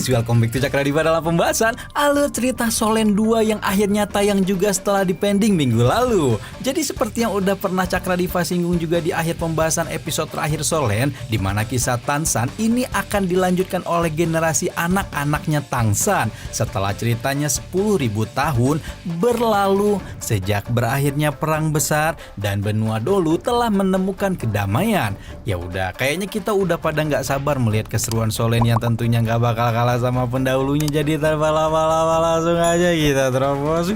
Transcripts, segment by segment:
guys, welcome back to Cakradiva dalam pembahasan alur cerita Solen 2 yang akhirnya tayang juga setelah dipending minggu lalu. Jadi seperti yang udah pernah Cakradiva singgung juga di akhir pembahasan episode terakhir Solen, di mana kisah Tansan ini akan dilanjutkan oleh generasi anak-anaknya Tangsan setelah ceritanya 10.000 tahun berlalu sejak berakhirnya perang besar dan benua Dolu telah menemukan kedamaian. Ya udah, kayaknya kita udah pada nggak sabar melihat keseruan Solen yang tentunya nggak bakal kalah sama pendahulunya, jadi tanpa lama-lama langsung aja kita terobos.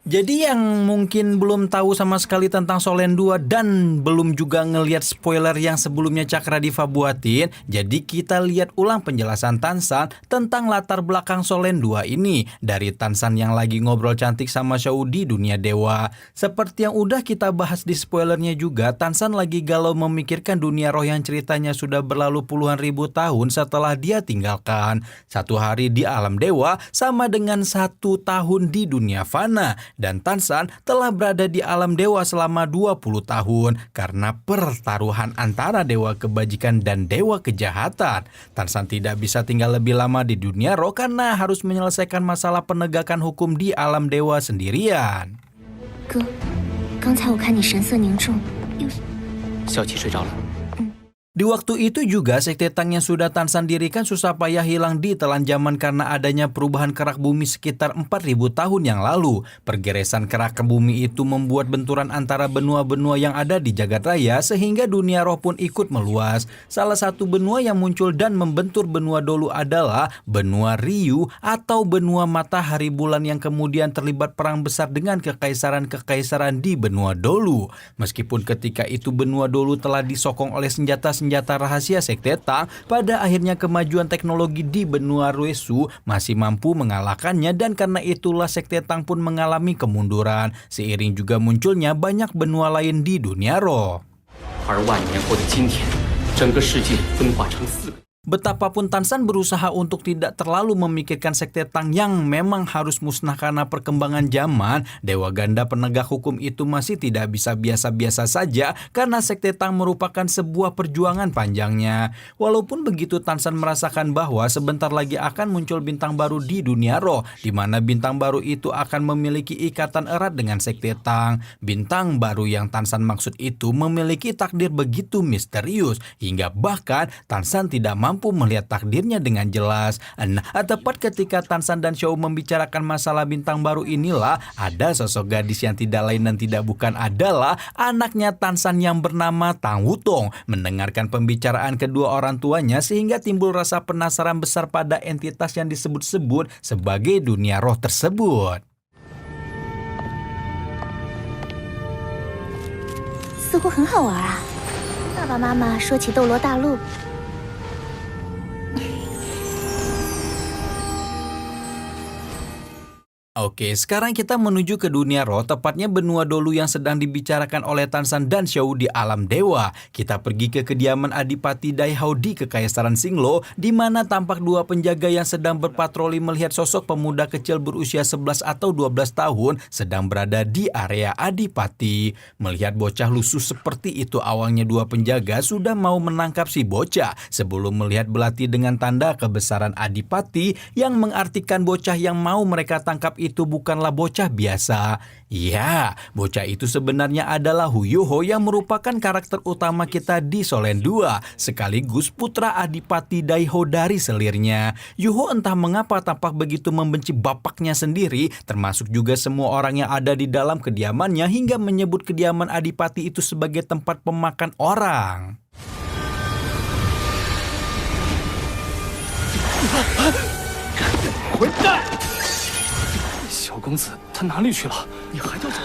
Jadi yang mungkin belum tahu sama sekali tentang Solen 2 dan belum juga ngelihat spoiler yang sebelumnya Cakradiva buatin, jadi kita lihat ulang penjelasan Tansan tentang latar belakang Solen 2 ini dari Tansan yang lagi ngobrol cantik sama Shou di dunia dewa. Seperti yang udah kita bahas di spoilernya juga, Tansan lagi galau memikirkan dunia roh yang ceritanya sudah berlalu puluhan ribu tahun setelah dia tinggalkan. Satu hari di alam dewa sama dengan 1 tahun di dunia fana. Dan Tansan telah berada di alam dewa selama 20 tahun karena pertaruhan antara dewa kebajikan dan dewa kejahatan. Tansan tidak bisa tinggal lebih lama di dunia roh karena harus menyelesaikan masalah penegakan hukum di alam dewa sendirian. 哥，刚才我看你神色凝重，又……小七睡着了。 Di waktu itu juga sekte Tang yang sudah Tansan dirikan susah payah hilang di telan zaman karena adanya perubahan kerak bumi sekitar 4.000 tahun yang lalu. Pergeresan kerak ke bumi itu membuat benturan antara benua-benua yang ada di jagat raya sehingga dunia roh pun ikut meluas. Salah satu benua yang muncul dan membentur benua Dolu adalah benua Ryu atau benua matahari bulan yang kemudian terlibat perang besar dengan kekaisaran-kekaisaran di benua Dolu. Meskipun ketika itu benua Dolu telah disokong oleh senjata rahasia sekte Tang, pada akhirnya kemajuan teknologi di benua Ruesu masih mampu mengalahkannya dan karena itulah sekte Tang pun mengalami kemunduran. Seiring juga munculnya banyak benua lain di dunia roh. Betapapun Tansan berusaha untuk tidak terlalu memikirkan sekte Tang yang memang harus musnah karena perkembangan zaman, Dewa Ganda penegak hukum itu masih tidak bisa biasa-biasa saja karena sekte Tang merupakan sebuah perjuangan panjangnya. Walaupun begitu, Tansan merasakan bahwa sebentar lagi akan muncul bintang baru di dunia roh, di mana bintang baru itu akan memiliki ikatan erat dengan sekte Tang. Bintang baru yang Tansan maksud itu memiliki takdir begitu misterius hingga bahkan Tansan tidak mampu melihat takdirnya dengan jelas. Nah, tepat ketika Tansan dan Shou membicarakan masalah bintang baru inilah ada sosok gadis yang tidak lain dan tidak bukan adalah anaknya Tansan yang bernama Tang Wutong. Mendengarkan pembicaraan kedua orang tuanya sehingga timbul rasa penasaran besar pada entitas yang disebut-sebut sebagai dunia roh tersebut. 似乎很好玩啊！爸爸妈妈说起斗罗大陆。 Oke, sekarang kita menuju ke dunia roh, tepatnya benua Dolu yang sedang dibicarakan oleh Tansan dan Shou di alam dewa. Kita pergi ke kediaman Adipati Daihao di Kekaisaran Singlo, di mana tampak dua penjaga yang sedang berpatroli melihat sosok pemuda kecil berusia 11 atau 12 tahun sedang berada di area Adipati. Melihat bocah lusuh seperti itu, awalnya dua penjaga sudah mau menangkap si bocah sebelum melihat belati dengan tanda kebesaran Adipati yang mengartikan bocah yang mau mereka tangkap itu bukanlah bocah biasa. Ya, bocah itu sebenarnya adalah Huyuho yang merupakan karakter utama kita di Solen 2, sekaligus putra Adipati Daihao dari selirnya. Yuho entah mengapa tampak begitu membenci bapaknya sendiri, termasuk juga semua orang yang ada di dalam kediamannya hingga menyebut kediaman Adipati itu sebagai tempat pemakan orang. 混蛋！小公子他哪里去了？你还叫走？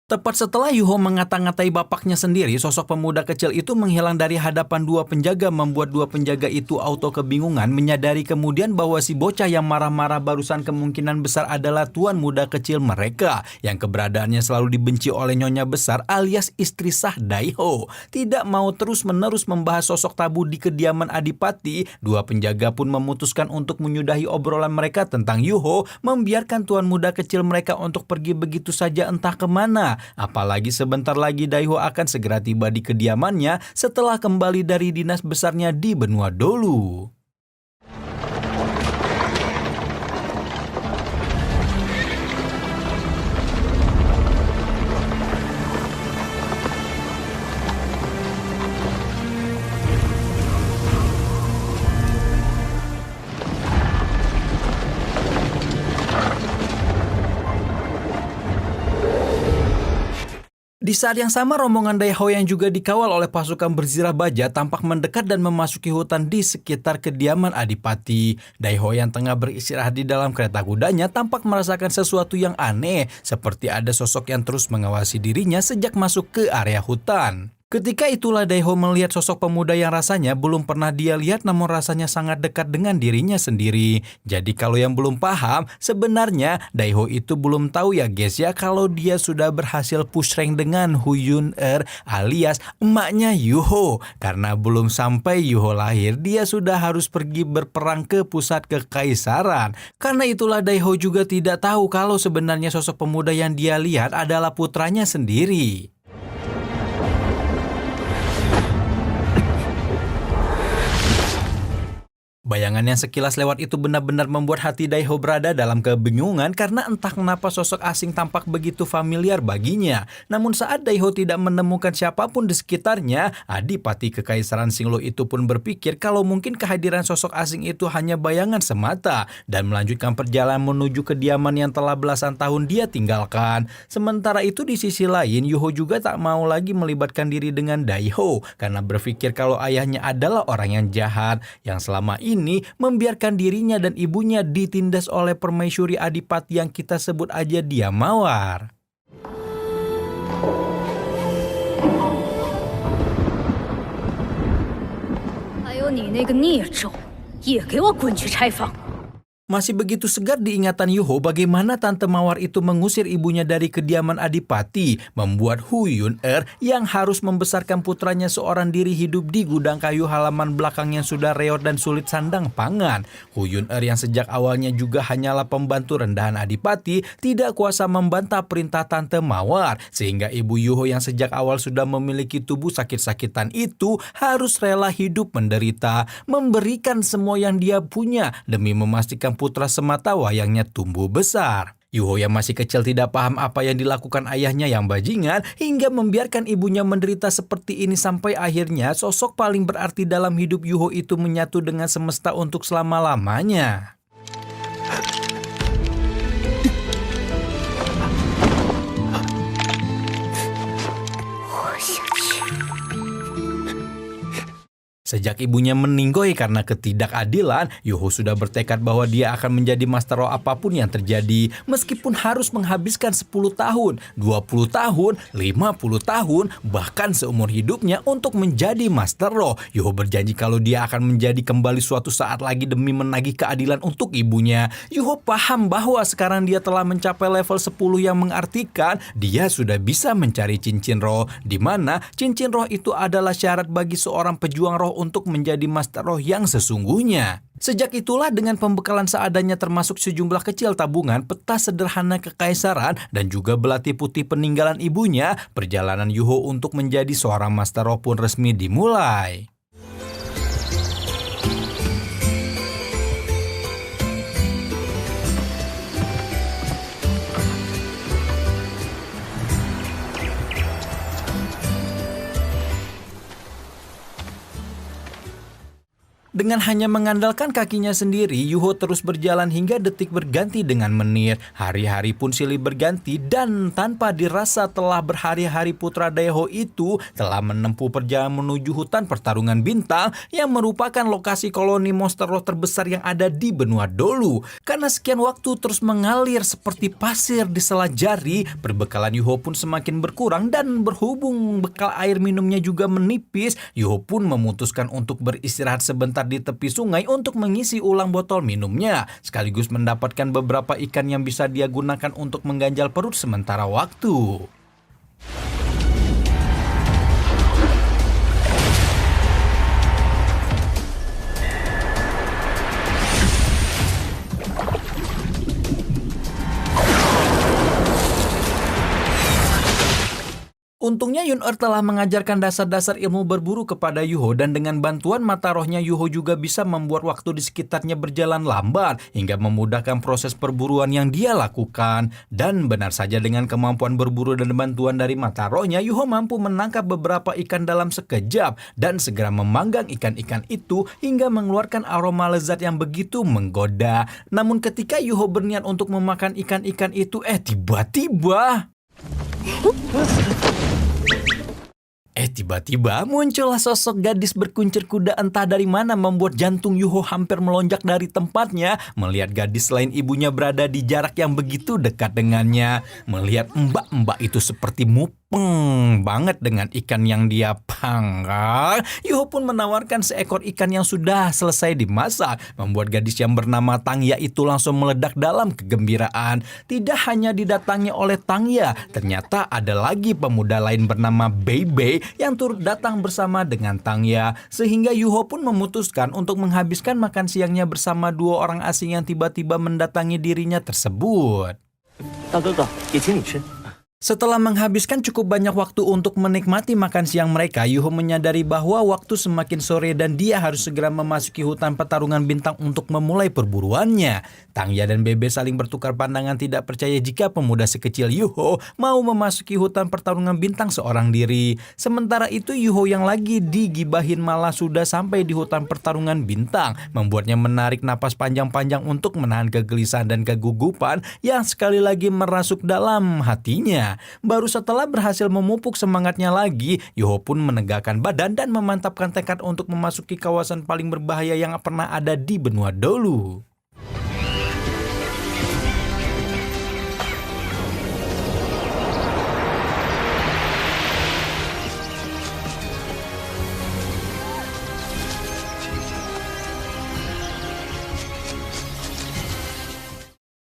Tepat setelah Yuho mengata-ngatai bapaknya sendiri, sosok pemuda kecil itu menghilang dari hadapan dua penjaga, membuat dua penjaga itu auto kebingungan, menyadari kemudian bahwa si bocah yang marah-marah barusan kemungkinan besar adalah tuan muda kecil mereka, yang keberadaannya selalu dibenci oleh nyonya besar alias istri sah Daiho. Tidak mau terus-menerus membahas sosok tabu di kediaman Adipati, dua penjaga pun memutuskan untuk menyudahi obrolan mereka tentang Yuho, membiarkan tuan muda kecil mereka untuk pergi begitu saja entah kemana. Apalagi sebentar lagi Daiho akan segera tiba di kediamannya setelah kembali dari dinas besarnya di benua Dolu. Di saat yang sama, rombongan Daiho yang juga dikawal oleh pasukan berzirah baja tampak mendekat dan memasuki hutan di sekitar kediaman Adipati. Daiho yang tengah beristirahat di dalam kereta kudanya tampak merasakan sesuatu yang aneh, seperti ada sosok yang terus mengawasi dirinya sejak masuk ke area hutan. Ketika itulah Daiho melihat sosok pemuda yang rasanya belum pernah dia lihat, namun rasanya sangat dekat dengan dirinya sendiri. Jadi kalau yang belum paham, sebenarnya Daiho itu belum tahu ya guys ya, kalau dia sudah berhasil push rank dengan Huyun-er alias emaknya Yuho. Karena belum sampai Yuho lahir, dia sudah harus pergi berperang ke pusat kekaisaran. Karena itulah Daiho juga tidak tahu kalau sebenarnya sosok pemuda yang dia lihat adalah putranya sendiri. Bayangan yang sekilas lewat itu benar-benar membuat hati Daiho berada dalam kebingungan karena entah kenapa sosok asing tampak begitu familiar baginya. Namun saat Daiho tidak menemukan siapapun di sekitarnya, Adipati Kekaisaran Singlo itu pun berpikir kalau mungkin kehadiran sosok asing itu hanya bayangan semata dan melanjutkan perjalanan menuju kediaman yang telah belasan tahun dia tinggalkan. Sementara itu di sisi lain, Yuho juga tak mau lagi melibatkan diri dengan Daiho karena berpikir kalau ayahnya adalah orang yang jahat yang selama ini membiarkan dirinya dan ibunya ditindas oleh permaisuri Adipati yang kita sebut aja dia Mawar. 还有你那个孽种，也给我滚去拆房！ Masih begitu segar di ingatan Yuho bagaimana Tante Mawar itu mengusir ibunya dari kediaman Adipati, membuat Huyun-er yang harus membesarkan putranya seorang diri hidup di gudang kayu halaman belakang yang sudah reot dan sulit sandang pangan. Huyun-er yang sejak awalnya juga hanyalah pembantu rendahan Adipati tidak kuasa membantah perintah Tante Mawar, sehingga ibu Yuho yang sejak awal sudah memiliki tubuh sakit-sakitan itu harus rela hidup menderita, memberikan semua yang dia punya demi memastikan putra semata wayangnya tumbuh besar. Yuho yang masih kecil tidak paham apa yang dilakukan ayahnya yang bajingan hingga membiarkan ibunya menderita seperti ini sampai akhirnya sosok paling berarti dalam hidup Yuho itu menyatu dengan semesta untuk selama-lamanya. Sejak ibunya meninggoy karena ketidakadilan, Yuho sudah bertekad bahwa dia akan menjadi Master Roh apapun yang terjadi, meskipun harus menghabiskan 10 tahun, 20 tahun, 50 tahun, bahkan seumur hidupnya untuk menjadi Master Roh. Yuho berjanji kalau dia akan menjadi kembali suatu saat lagi demi menagih keadilan untuk ibunya. Yuho paham bahwa sekarang dia telah mencapai level 10 yang mengartikan dia sudah bisa mencari cincin roh, di mana cincin roh itu adalah syarat bagi seorang pejuang roh untuk menjadi Master Roh yang sesungguhnya. Sejak itulah dengan pembekalan seadanya termasuk sejumlah kecil tabungan, peta sederhana kekaisaran, dan juga belati putih peninggalan ibunya, perjalanan Yuho untuk menjadi seorang Master Roh pun resmi dimulai. Dengan hanya mengandalkan kakinya sendiri, Yuho terus berjalan hingga detik berganti dengan menit. Hari-hari pun silih berganti dan tanpa dirasa telah berhari-hari putra Daiho itu telah menempuh perjalanan menuju hutan pertarungan bintang yang merupakan lokasi koloni monster roh terbesar yang ada di benua Dolu. Karena sekian waktu terus mengalir seperti pasir di sela jari, perbekalan Yuho pun semakin berkurang dan berhubung bekal air minumnya juga menipis, Yuho pun memutuskan untuk beristirahat sebentar di tepi sungai untuk mengisi ulang botol minumnya, sekaligus mendapatkan beberapa ikan yang bisa dia gunakan untuk mengganjal perut sementara waktu. Untungnya Yun-Er telah mengajarkan dasar-dasar ilmu berburu kepada Yuho dan dengan bantuan mata rohnya Yuho juga bisa membuat waktu di sekitarnya berjalan lambat hingga memudahkan proses perburuan yang dia lakukan. Dan benar saja dengan kemampuan berburu dan bantuan dari mata rohnya, Yuho mampu menangkap beberapa ikan dalam sekejap dan segera memanggang ikan-ikan itu hingga mengeluarkan aroma lezat yang begitu menggoda. Namun ketika Yuho berniat untuk memakan ikan-ikan itu, tiba-tiba muncullah sosok gadis berkuncir kuda entah dari mana membuat jantung Yuho hampir melonjak dari tempatnya melihat gadis selain ibunya berada di jarak yang begitu dekat dengannya. Melihat mbak-mbak itu seperti mupeng banget dengan ikan yang dia panggang, Yuho pun menawarkan seekor ikan yang sudah selesai dimasak, membuat gadis yang bernama Tangya itu langsung meledak dalam kegembiraan. Tidak hanya didatangi oleh Tangya, ternyata ada lagi pemuda lain bernama Bebe yang turut datang bersama dengan Tangya, sehingga Yuho pun memutuskan untuk menghabiskan makan siangnya bersama dua orang asing yang tiba-tiba mendatangi dirinya tersebut. 大哥哥，也请你吃。 Setelah menghabiskan cukup banyak waktu untuk menikmati makan siang mereka, Yuho menyadari bahwa waktu semakin sore dan dia harus segera memasuki hutan pertarungan bintang untuk memulai perburuannya. Tangya dan Bebe saling bertukar pandangan tidak percaya jika pemuda sekecil Yuho mau memasuki hutan pertarungan bintang seorang diri. Sementara itu Yuho yang lagi digibahin malah sudah sampai di hutan pertarungan bintang, membuatnya menarik napas panjang-panjang untuk menahan kegelisahan dan kegugupan yang sekali lagi merasuk dalam hatinya. Baru setelah berhasil memupuk semangatnya lagi, Yuho pun menegakkan badan dan memantapkan tekad untuk memasuki kawasan paling berbahaya yang pernah ada di benua Dolu.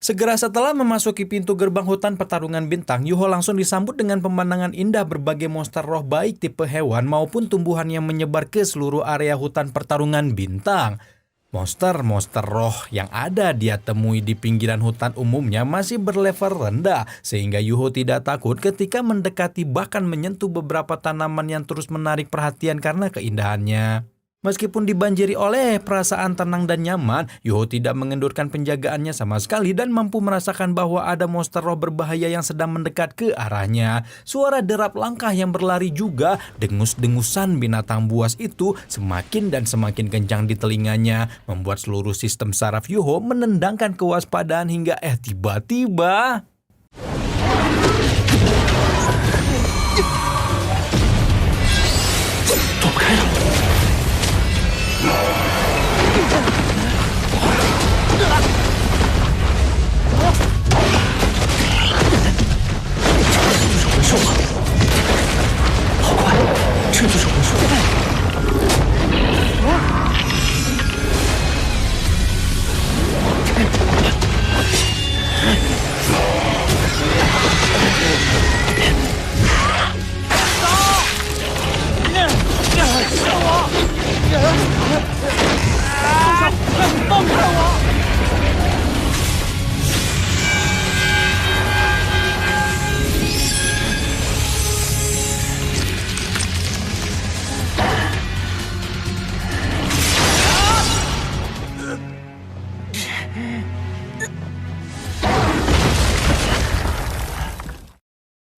Segera setelah memasuki pintu gerbang hutan pertarungan bintang, Yuho langsung disambut dengan pemandangan indah berbagai monster roh baik tipe hewan maupun tumbuhan yang menyebar ke seluruh area hutan pertarungan bintang. Monster-monster roh yang ada dia temui di pinggiran hutan umumnya masih berlevel rendah, sehingga Yuho tidak takut ketika mendekati bahkan menyentuh beberapa tanaman yang terus menarik perhatian karena keindahannya. Meskipun dibanjiri oleh perasaan tenang dan nyaman, Yuho tidak mengendurkan penjagaannya sama sekali dan mampu merasakan bahwa ada monster roh berbahaya yang sedang mendekat ke arahnya. Suara derap langkah yang berlari juga, dengus-dengusan binatang buas itu semakin dan semakin kencang di telinganya, membuat seluruh sistem saraf Yuho menendangkan kewaspadaan hingga tiba-tiba...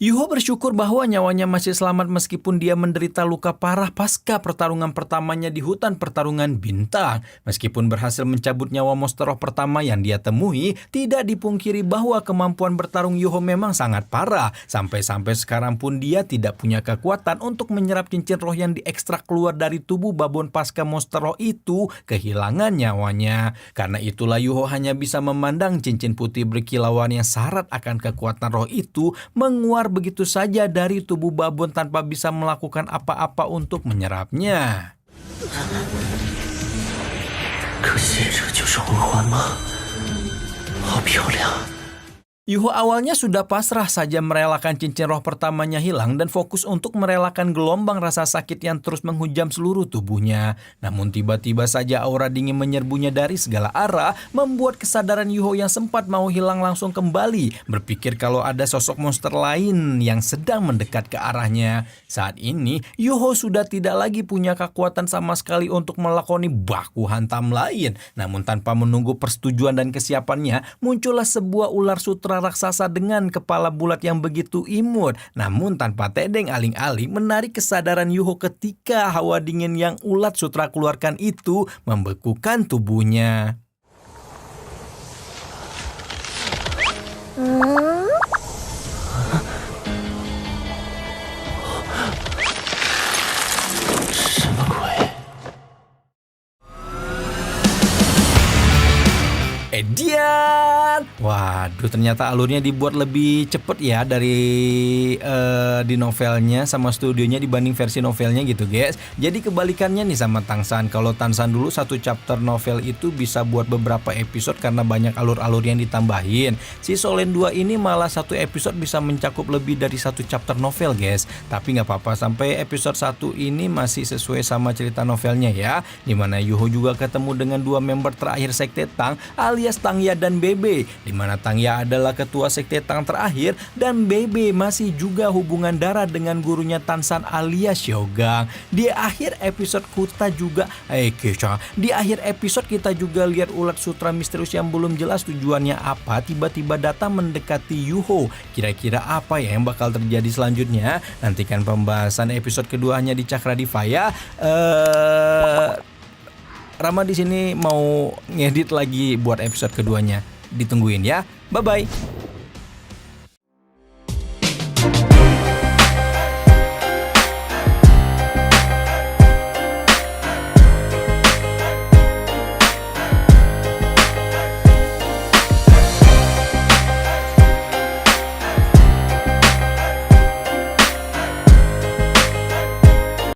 Yuho bersyukur bahwa nyawanya masih selamat meskipun dia menderita luka parah pasca pertarungan pertamanya di hutan pertarungan bintang. Meskipun berhasil mencabut nyawa monster roh pertama yang dia temui, tidak dipungkiri bahwa kemampuan bertarung Yuho memang sangat parah. Sampai-sampai sekarang pun dia tidak punya kekuatan untuk menyerap cincin roh yang diekstrak keluar dari tubuh babon pasca monster roh itu kehilangan nyawanya. Karena itulah Yuho hanya bisa memandang cincin putih berkilauan yang syarat akan kekuatan roh itu menguar begitu saja dari tubuh babon tanpa bisa melakukan apa-apa untuk menyerapnya. 可惜这就是魂环吗？好漂亮。 Yuho awalnya sudah pasrah saja merelakan cincin roh pertamanya hilang dan fokus untuk merelakan gelombang rasa sakit yang terus menghujam seluruh tubuhnya. Namun tiba-tiba saja aura dingin menyerbunya dari segala arah, membuat kesadaran Yuho yang sempat mau hilang langsung kembali, berpikir kalau ada sosok monster lain yang sedang mendekat ke arahnya. Saat ini, Yuho sudah tidak lagi punya kekuatan sama sekali untuk melakoni baku hantam lain. Namun tanpa menunggu persetujuan dan kesiapannya, muncullah sebuah ular sutra raksasa dengan kepala bulat yang begitu imut. Namun tanpa tedeng aling-aling menarik kesadaran Yuho ketika hawa dingin yang ulat sutra keluarkan itu membekukan tubuhnya. 什么鬼？ Edian! Waduh, ternyata alurnya dibuat lebih cepet ya dari di novelnya sama studionya dibanding versi novelnya gitu guys. Jadi kebalikannya nih sama Tangsan. Kalau Tangsan dulu satu chapter novel itu bisa buat beberapa episode karena banyak alur-alur yang ditambahin. Si Solen 2 ini malah satu episode bisa mencakup lebih dari satu chapter novel guys. Tapi gak apa-apa, sampai episode 1 ini masih sesuai sama cerita novelnya ya. Dimana Yuho juga ketemu dengan dua member terakhir Sekte Tang alias Tangya dan Bebe, di mana Tangya adalah ketua Sekte Tang terakhir dan Bebe masih juga hubungan darah dengan gurunya Tansan alias Shogang. Di akhir episode kita juga lihat ulat sutra misterius yang belum jelas tujuannya apa tiba-tiba datang mendekati Yuho. Kira-kira apa ya yang bakal terjadi selanjutnya? Nantikan pembahasan episode keduanya di Cakra Diva ya. Rama di sini mau ngedit lagi buat episode keduanya. Ditungguin ya. Bye bye.